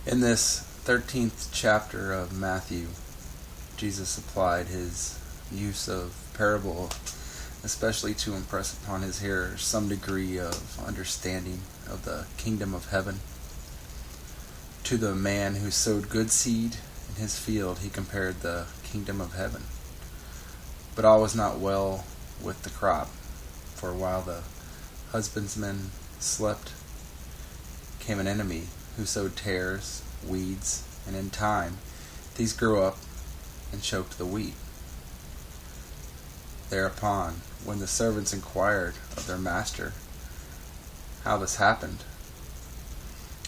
In this 13th chapter of Matthew, Jesus applied his use of parable, especially to impress upon his hearers some degree of understanding of the kingdom of heaven. To the man who sowed good seed in his field, he compared the kingdom of heaven. But all was not well with the crop, for while the husbandman slept, came an enemy who sowed tares, weeds, and in time these grew up and choked the wheat. Thereupon, when the servants inquired of their master how this happened,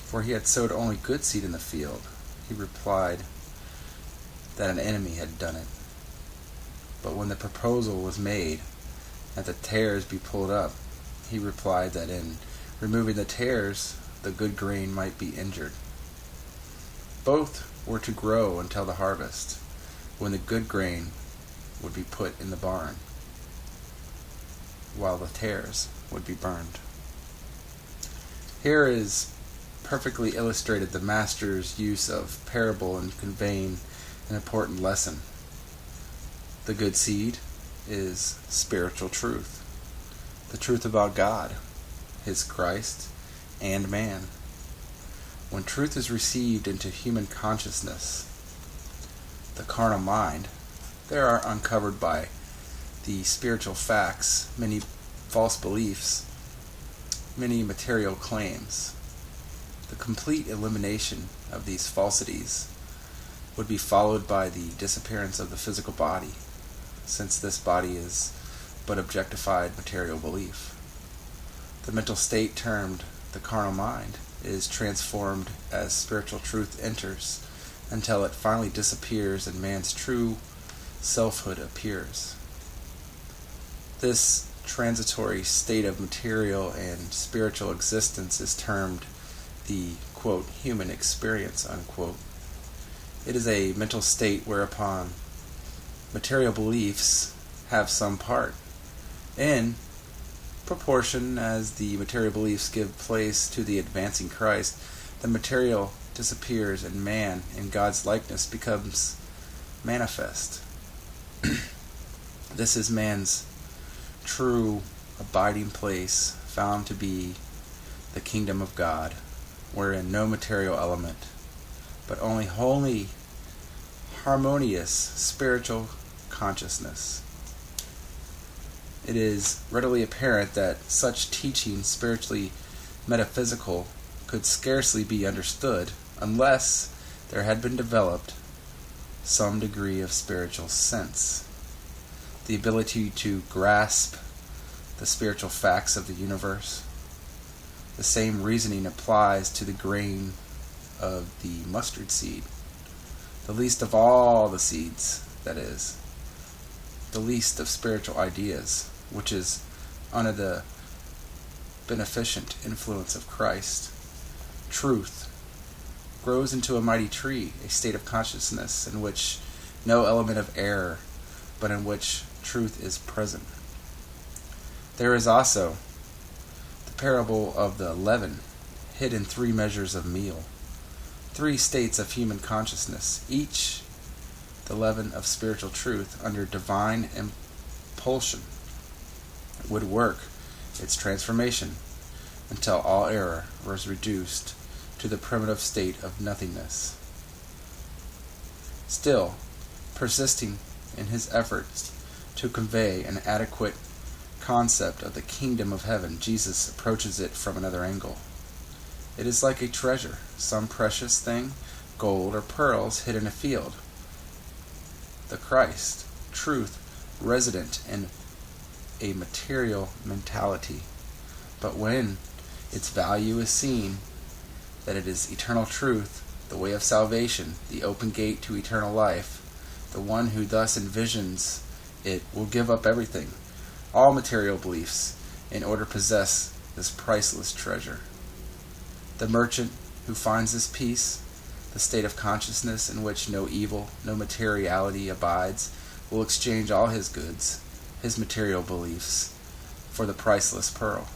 for he had sowed only good seed in the field, he replied that an enemy had done it. But when the proposal was made that the tares be pulled up, he replied that in removing the tares, the good grain might be injured. Both were to grow until the harvest, when the good grain would be put in the barn, while the tares would be burned. Here is perfectly illustrated the master's use of parable in conveying an important lesson. The good seed is spiritual truth, the truth about God, His Christ, and man. When truth is received into human consciousness, the carnal mind, there are uncovered by the spiritual facts many false beliefs, many material claims. The complete elimination of these falsities would be followed by the disappearance of the physical body, since this body is but objectified material belief. The mental state termed the carnal mind is transformed as spiritual truth enters, until it finally disappears and man's true selfhood appears. This transitory state of material and spiritual existence is termed the, quote, human experience, unquote. It is a mental state whereupon material beliefs have some part. In proportion as the material beliefs give place to the advancing Christ, the material disappears and man, in God's likeness, becomes manifest. This is man's true abiding place, found to be the kingdom of God, wherein no material element, but only holy, harmonious spiritual consciousness. It is readily apparent that such teaching, spiritually metaphysical, could scarcely be understood unless there had been developed some degree of spiritual sense, the ability to grasp the spiritual facts of the universe. The same reasoning applies to the grain of the mustard seed, the least of all the seeds, that is, the least of spiritual ideas, which is under the beneficent influence of Christ. Truth grows into a mighty tree, a state of consciousness in which no element of error, but in which truth is present. There is also the parable of the leaven hid in 3 measures of meal, 3 states of human consciousness, each the leaven of spiritual truth under divine impulsion would work its transformation until all error was reduced to the primitive state of nothingness. Still, persisting in his efforts to convey an adequate concept of the kingdom of heaven, Jesus approaches it from another angle. It is like a treasure, some precious thing, gold or pearls, hid in a field. The Christ, truth, resident in a material mentality. But when its value is seen, that it is eternal truth, the way of salvation, the open gate to eternal life, the one who thus envisions it will give up everything, all material beliefs, in order to possess this priceless treasure. The merchant who finds this peace, the state of consciousness in which no evil, no materiality abides, will exchange all his goods, his material beliefs, for the priceless pearl.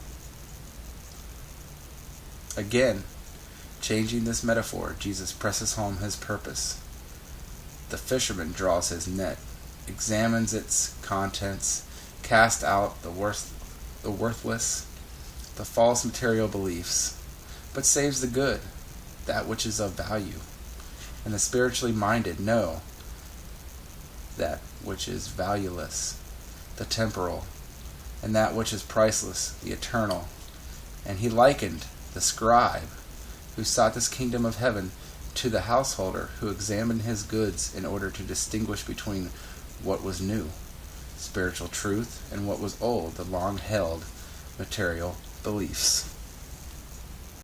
Again, Changing this metaphor, Jesus presses home his purpose. The fisherman draws his net, examines its contents, casts out the worthless, the false material beliefs, but saves the good, that which is of value. And the spiritually minded know that which is valueless, the temporal, and that which is priceless, the eternal. And he likened the scribe who sought this kingdom of heaven to the householder who examined his goods in order to distinguish between what was new, spiritual truth, and what was old, the long-held material beliefs.